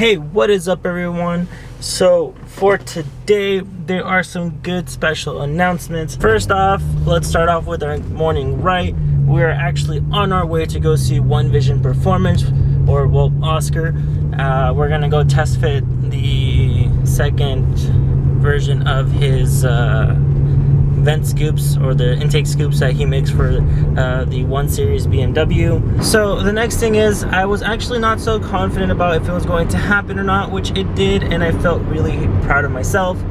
Hey, what is up everyone? So for today there are some good special announcements. First off, let's start off with our morning ride. We're actually on our way to go see One Vision Performance, or well, Oscar. We're gonna go test fit the second version of his vent scoops, or the intake scoops that he makes for the 1 Series BMW. So the next thing is, I was actually not so confident about if it was going to happen or not, which it did, and I felt really proud of myself.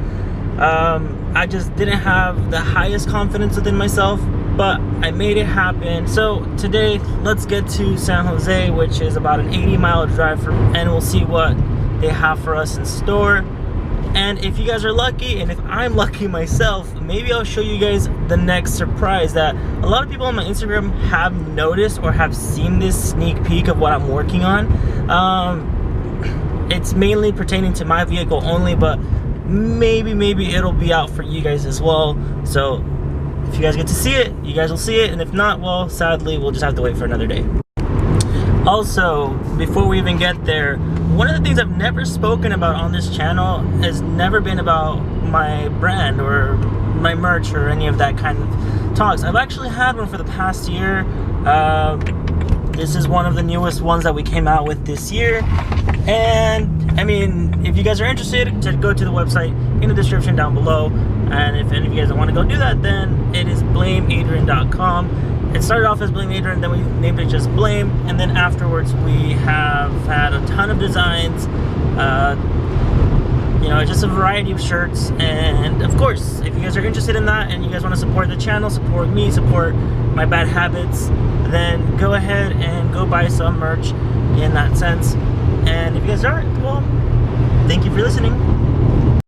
I just didn't have the highest confidence within myself, but I made it happen. So today, let's get to San Jose, which is about an 80-mile drive, and we'll see what they have for us in store. And if you guys are lucky, and if I'm lucky myself, maybe I'll show you guys the next surprise that a lot of people on my Instagram have noticed or have seen this sneak peek of what I'm working on. It's mainly pertaining to my vehicle only, but maybe it'll be out for you guys as well. So if you guys get to see it, you guys will see it, and if not, well, sadly, we'll just have to wait for another day. Also, before we even get there, one of the things I've never spoken about on this channel has never been about my brand or my merch or any of that kind of talks. I've actually had one for the past year. This is one of the newest ones that we came out with this year. And I mean, if you guys are interested, to go to the website in the description down below. And if any of you guys want to go do that, then it is blameadrian.com. It started off as Blame Adrian, then we named it just Blame, and then afterwards we have had a ton of designs, you know, just a variety of shirts. And of course, if you guys are interested in that and you guys want to support the channel, support me, support my bad habits, then go ahead and go buy some merch in that sense. And if you guys aren't, well, thank you for listening.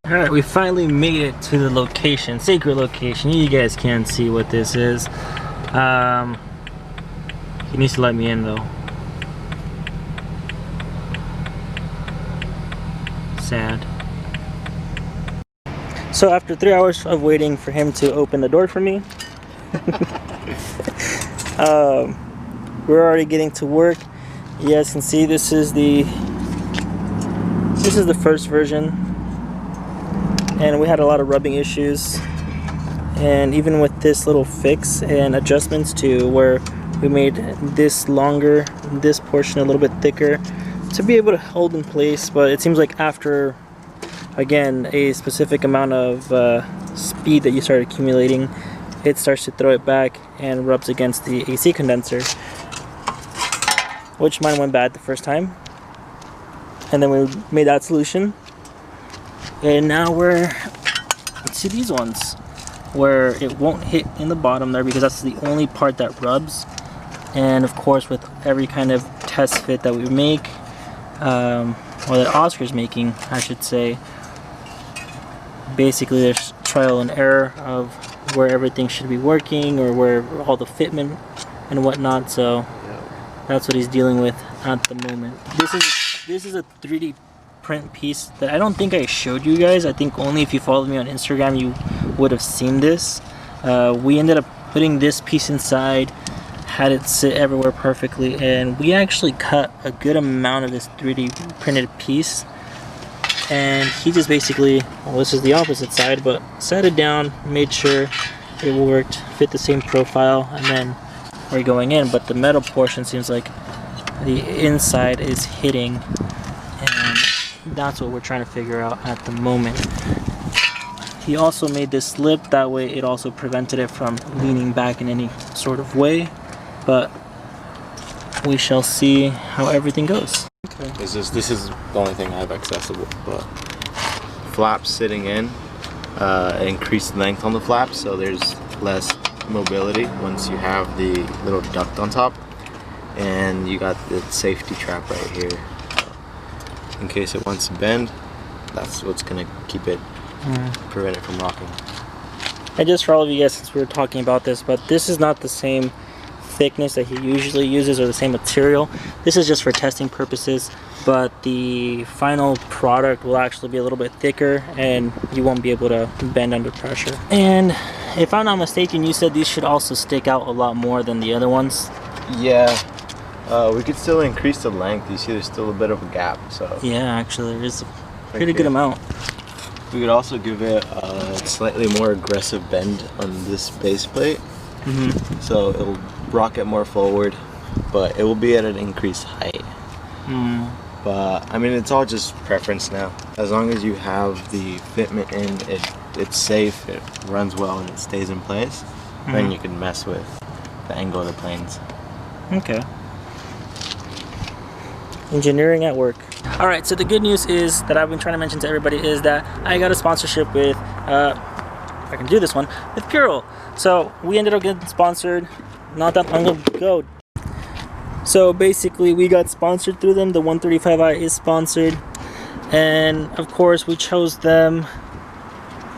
Alright, we finally made it to the location, sacred location. You guys can't see what this is. He needs to let me in though. Sad. So after 3 hours of waiting for him to open the door for me, we're already getting to work. You guys can see this is the first version, and we had a lot of rubbing issues. And even with this little fix and adjustments to where we made this longer, this portion a little bit thicker to be able to hold in place. But it seems like after, again, a specific amount of speed that you start accumulating, it starts to throw it back and rubs against the AC condenser, which mine went bad the first time. And then we made that solution, and now we're to these ones, where it won't hit in the bottom there because that's the only part that rubs. And of course, with every kind of test fit that we make, or that Oscar's making, I should say, basically there's trial and error of where everything should be working, or where all the fitment and whatnot. So that's what he's dealing with at the moment. This is a 3D print piece that I don't think I showed you guys. I think only if you followed me on Instagram you would have seen this. We ended up putting this piece inside, had it sit everywhere perfectly, and we actually cut a good amount of this 3D printed piece. And he just basically, well, this is the opposite side, but set it down, made sure it worked, fit the same profile, and then we're going in. But the metal portion seems like the inside is hitting, and that's what we're trying to figure out at the moment. He also made this lip, that way it also prevented it from leaning back in any sort of way, but we shall see how everything goes. Okay. This is the only thing I have accessible, but flaps sitting in, increased length on the flaps, so there's less mobility once you have the little duct on top, and you got the safety trap right here. In case it wants to bend, that's what's gonna keep it, prevent it from rocking. And just for all of you guys, since we were talking about this, but this is not the same thickness that he usually uses, or the same material. This is just for testing purposes, but the final product will actually be a little bit thicker, and you won't be able to bend under pressure. And if I'm not mistaken, you said these should also stick out a lot more than the other ones. Yeah, We could still increase the length. You see there's still a bit of a gap, so. Yeah, actually there is a pretty good amount. We could also give it a slightly more aggressive bend on this base plate. So it'll rocket more forward, but it will be at an increased height. But I mean, it's all just preference now. As long as you have the fitment in, it's safe, it runs well, and it stays in place, then you can mess with the angle of the planes. Okay. Engineering at work. All right, so the good news is that I've been trying to mention to everybody is that I got a sponsorship with, if I can do this one, with Purell. So we ended up getting sponsored not that long ago. So basically we got sponsored through them. The 135i is sponsored. And of course we chose them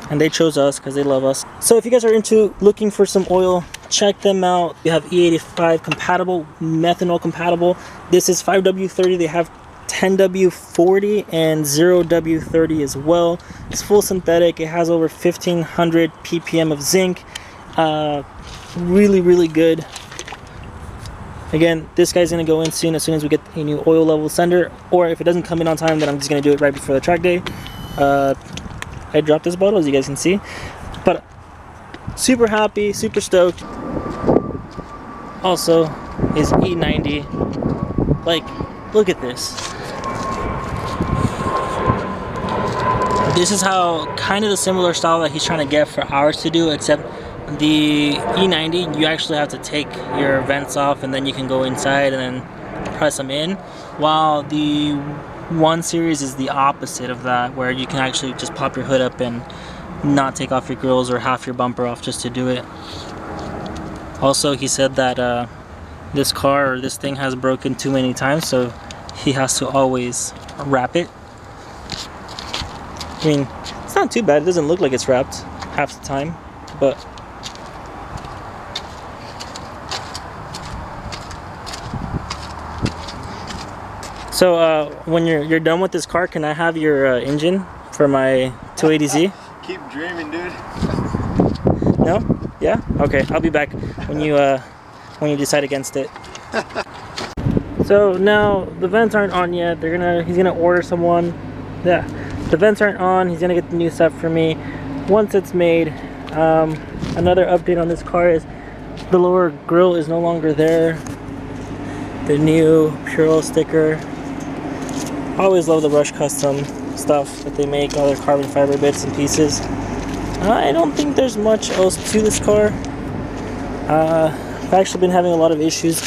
and they chose us because they love us. So if you guys are into looking for some oil, check them out. They have E85 compatible, methanol compatible. This is 5W30. They have 10W40 and 0W30 as well. It's full synthetic. It has over 1500 ppm of zinc. Really good. Again, this guy's gonna go in soon as we get a new oil level sender, or if it doesn't come in on time, then I'm just gonna do it right before the track day. I dropped this bottle, as you guys can see, but super happy, super stoked. Also, his E90, like, look at this. This is how, kind of the similar style that he's trying to get for ours to do, except the E90, you actually have to take your vents off and then you can go inside and then press them in, while the 1 Series is the opposite of that, where you can actually just pop your hood up and not take off your grills or half your bumper off just to do it. Also, he said that this car or this thing has broken too many times, so he has to always wrap it. I mean, it's not too bad. It doesn't look like it's wrapped half the time, but so when you're done with this car, can I have your engine for my 280Z? Keep dreaming, dude. No? Yeah? Okay, I'll be back when you decide against it. So now the vents aren't on yet. He's gonna order someone. Yeah, the vents aren't on. He's gonna get the new set for me once it's made. Another update on this car is the lower grille is no longer there. The new Purell sticker. I always love the Rush Custom stuff that they make, all their carbon fiber bits and pieces. I don't think there's much else to this car. I've actually been having a lot of issues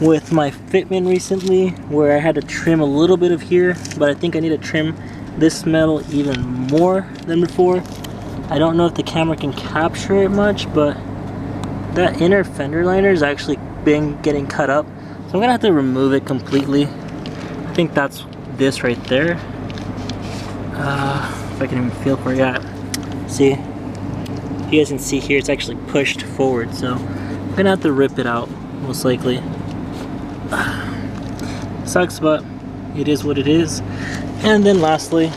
with my fitment recently, where I had to trim a little bit of here, but I think I need to trim this metal even more than before. I don't know if the camera can capture it much, but that inner fender liner has actually been getting cut up, so I'm gonna have to remove it completely. I think that's this right there. If I can even feel for it. Yeah, see, you guys can see here it's actually pushed forward, so I'm gonna have to rip it out most likely. Sucks, but it is what it is. And then lastly,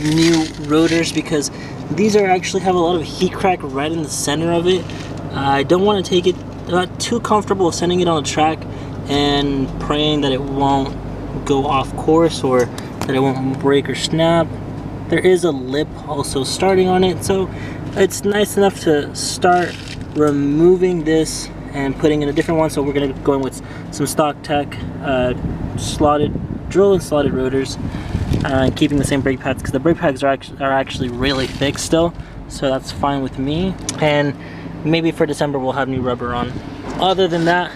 new rotors, because these actually have a lot of heat crack right in the center of it. I don't want to take it, not too comfortable sending it on a track and praying that it won't go off course or that it won't break or snap. There is a lip also starting on it, so it's nice enough to start removing this and putting in a different one. So we're going to go in with some Stock Tech drill and slotted rotors, keeping the same brake pads, because the brake pads are actually really thick still, so that's fine with me. And maybe for December we'll have new rubber on. Other than that,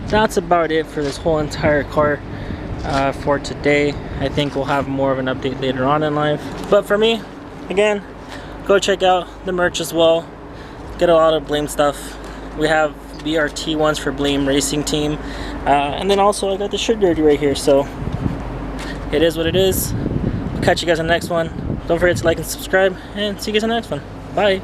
that's about it for this whole entire car for today. I think we'll have more of an update later on in life. But for me, again, go check out the merch as well. Get a lot of Blame stuff. We have BRT ones for Blame Racing Team. And then also I got the shirt dirty right here, so it is what it is. I'll catch you guys on the next one. Don't forget to like and subscribe, and see you guys on the next one. Bye.